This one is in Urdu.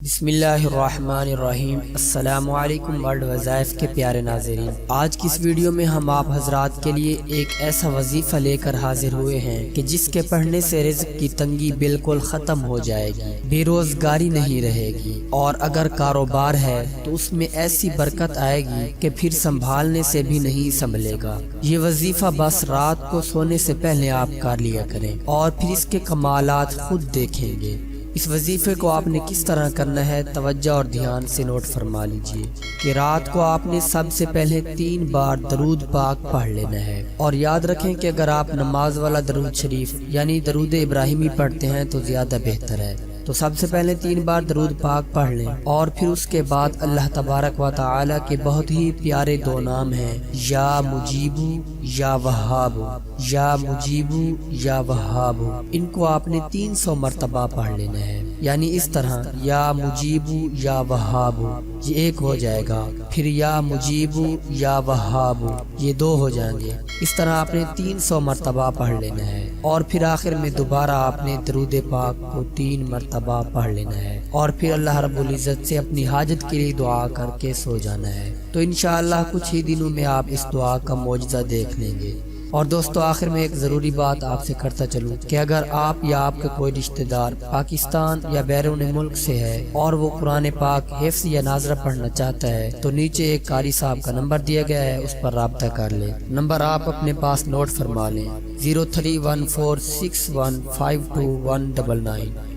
بسم اللہ الرحمن الرحیم۔ السلام علیکم ورلڈ وظائف کے پیارے ناظرین، آج کی اس ویڈیو میں ہم آپ حضرات کے لیے ایک ایسا وظیفہ لے کر حاضر ہوئے ہیں کہ جس کے پڑھنے سے رزق کی تنگی بالکل ختم ہو جائے گی، بے روزگاری نہیں رہے گی، اور اگر کاروبار ہے تو اس میں ایسی برکت آئے گی کہ پھر سنبھالنے سے بھی نہیں سنبھلے گا۔ یہ وظیفہ بس رات کو سونے سے پہلے آپ کر لیا کریں اور پھر اس کے کمالات خود دیکھیں گے۔ اس وظیفے کو آپ نے کس طرح کرنا ہے، توجہ اور دھیان سے نوٹ فرما لیجئے کہ رات کو آپ نے سب سے پہلے 3 بار درود پاک پڑھ لینا ہے، اور یاد رکھیں کہ اگر آپ نماز والا درود شریف یعنی درود ابراہیمی پڑھتے ہیں تو زیادہ بہتر ہے۔ تو سب سے پہلے 3 بار درود پاک پڑھ لیں، اور پھر اس کے بعد اللہ تبارک و تعالی کے بہت ہی پیارے 2 نام ہیں، یا مجیبو یا وہابو، یا مجیبو یا وہابو۔ ان کو آپ نے 300 مرتبہ پڑھ لینا ہے، یعنی اس طرح یا مجیبو یا وہابو، یہ 1 ہو جائے گا، پھر یا مجیبو یا وہابو، یہ 2 ہو جائیں گے۔ اس طرح آپ نے 300 مرتبہ پڑھ لینا ہے، اور پھر آخر میں دوبارہ آپ نے درود پاک کو 3 مرتبہ پڑھ لینا ہے، اور پھر اللہ رب العزت سے اپنی حاجت کے لیے دعا کر کے سو جانا ہے۔ تو انشاءاللہ کچھ ہی دنوں میں آپ اس دعا کا معجزہ دیکھ لیں گے۔ اور دوستو، آخر میں ایک ضروری بات آپ سے کرتا چلوں کہ اگر آپ یا آپ کا کوئی رشتہ دار پاکستان یا بیرون ملک سے ہے اور وہ قرآن پاک حفظ یا ناظرہ پڑھنا چاہتا ہے تو نیچے ایک قاری صاحب کا نمبر دیا گیا ہے، اس پر رابطہ کر لیں۔ نمبر آپ اپنے پاس نوٹ فرما لیں، 031461522199۔